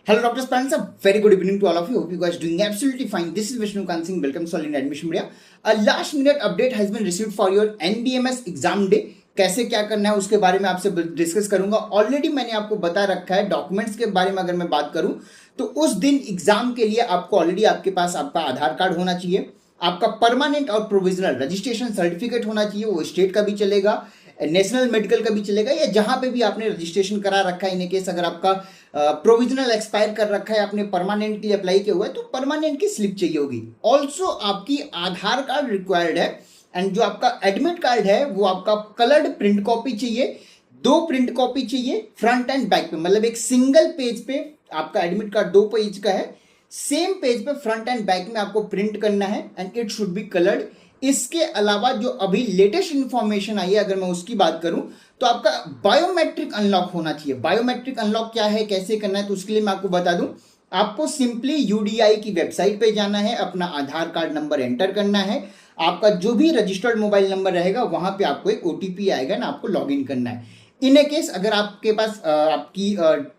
Hello, Dr. Spans. A very good evening to all of you. Hope you guys doing absolutely fine. This is Vishnu Kansing. Welcome to Solid Admission Media. A last minute update has been received for your NBMS exam day. कैसे क्या करना है उसके बारे में आपसे discuss करूंगा. Already मैंने आपको बता रखा है. डॉक्यूमेंट्स के बारे में अगर मैं बात करूं तो उस दिन एग्जाम के लिए आपको ऑलरेडी आपके पास आपका आधार कार्ड होना चाहिए, आपका परमानेंट और प्रोविजनल रजिस्ट्रेशन सर्टिफिकेट होना चाहिए. वो स्टेट का भी चलेगा, नेशनल मेडिकल का भी चलेगा, या जहां पे भी आपने रजिस्ट्रेशन करा रखा है. इन केस अगर आपका प्रोविजनल एक्सपायर कर रखा है, आपने परमानेंट के लिए अप्लाई किया हुआ है, तो परमानेंट की स्लिप चाहिए होगी. ऑल्सो आपकी आधार कार्ड रिक्वायर्ड है. एंड जो आपका एडमिट कार्ड है वो आपका कलर्ड प्रिंट कॉपी चाहिए. 2 प्रिंट कॉपी चाहिए फ्रंट एंड बैक पे, मतलब एक सिंगल पेज पे आपका एडमिट कार्ड 2 पेज का है, सेम पेज पे फ्रंट एंड बैक में आपको प्रिंट करना है and it should be coloured. इसके अलावा जो अभी लेटेस्ट इंफॉर्मेशन आई है, अगर मैं उसकी बात करूं तो आपका बायोमेट्रिक अनलॉक होना चाहिए. बायोमेट्रिक अनलॉक क्या है, कैसे करना है, तो उसके लिए मैं आपको बता दूं. आपको सिंपली यूडीआई की वेबसाइट पे जाना है, अपना आधार कार्ड नंबर एंटर करना है, आपका जो भी रजिस्टर्ड मोबाइल नंबर रहेगा वहां पे आपको एक ओटीपी आएगा ना, आपको लॉग इन करना है. इन ए केस अगर आपके पास आपकी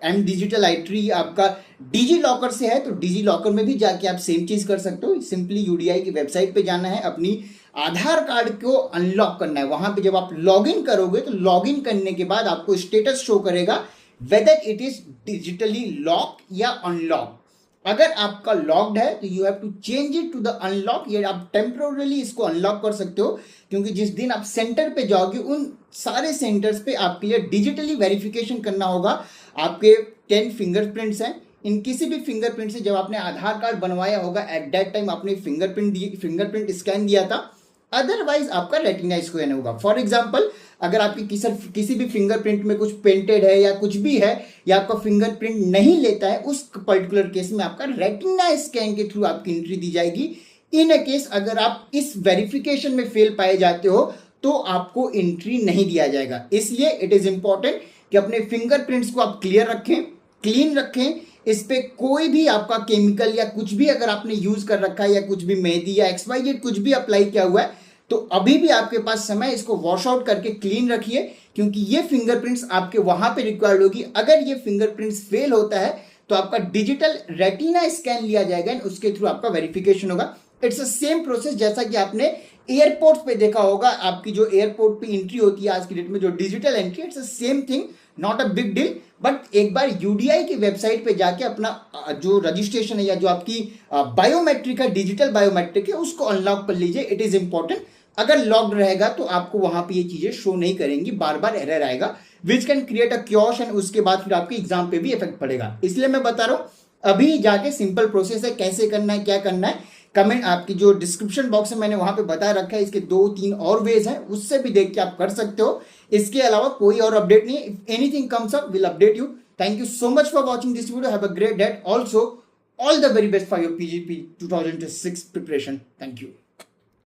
एम डिजिटल आईट्री आपका डिजी लॉकर से है तो डिजी लॉकर में भी जाके आप सेम चीज कर सकते हो. सिंपली यूडीआई की वेबसाइट पे जाना है, अपनी आधार कार्ड को अनलॉक करना है. वहां पे जब आप लॉग इन करोगे तो लॉग इन करने के बाद आपको स्टेटस शो करेगा whether it is digitally lock या अनलॉक. अगर आपका लॉक्ड है तो you have to change it to the unlock. ये आप टेम्पोरली इसको अनलॉक कर सकते हो, क्योंकि जिस दिन आप सेंटर पे जाओगे उन सारे सेंटर्स पे आपके लिए डिजिटली वेरिफिकेशन करना होगा. आपके 10 फिंगरप्रिंट्स हैं, इन किसी भी फिंगरप्रिंट से जब आपने आधार कार्ड बनवाया होगा एट दैट टाइम आपने फिंगरप्रिंट स्कैन दिया था, अदरवाइज आपका रेटिना स्कैन होगा. फॉर एग्जाम्पल अगर आपकी किसी भी फिंगरप्रिंट में कुछ पेंटेड है या कुछ भी है या आपका फिंगरप्रिंट नहीं लेता है, उस पर्टिकुलर केस में आपका रेटिना स्कैन के थ्रू आपकी एंट्री दी जाएगी. इन अ केस अगर आप इस वेरिफिकेशन में फेल पाए जाते हो तो आपको एंट्री नहीं दिया जाएगा. इसलिए इट इज इंपॉर्टेंट कि अपने फिंगरप्रिंट्स को आप क्लियर रखें, क्लीन रखें. इस पे कोई भी आपका केमिकल या कुछ भी अगर आपने यूज कर रखा है या कुछ भी मेहंदी या XYZ कुछ भी अप्लाई किया हुआ है तो अभी भी आपके पास समय, इसको वॉश आउट करके क्लीन रखिए, क्योंकि ये फिंगरप्रिंट्स आपके वहां पे रिक्वायर्ड होगी. अगर ये फिंगरप्रिंट्स फेल होता है तो आपका डिजिटल रेटिना स्कैन लिया जाएगा एंड उसके थ्रू आपका वेरिफिकेशन होगा. इट्स अ सेम प्रोसेस जैसा कि आपने एयरपोर्ट पे देखा होगा. आपकी जो एयरपोर्ट पे एंट्री होती है आज की डेट में, जो digital entry, it's a same thing, not a big deal. But एक बार यूडीआई की वेबसाइट पे जाके अपना जो रजिस्ट्रेशन है या जो आपकी बायोमेट्रिक है, डिजिटल बायोमेट्रिक है, उसको अनलॉक कर लीजिए. It is important. अगर लॉक्ड रहेगा तो आपको वहां पे ये चीजें शो नहीं करेंगी, बार बार एरर आएगा, which can create a chaos and उसके बाद फिर आपके एग्जाम पे भी इफेक्ट पड़ेगा. इसलिए मैं बता रहा हूं अभी जाके सिंपल प्रोसेस है, कैसे करना है, क्या करना है. कमेंट आपकी जो डिस्क्रिप्शन बॉक्स है मैंने वहां पे बता रखा है. इसके 2-3 और वेज हैं, उससे भी देख के आप कर सकते हो. इसके अलावा कोई और अपडेट नहीं है. If anything comes up will update you. Thank you so much for watching this video. Have a great day. Also all the very best for your PGP 2026 preparation. Thank you.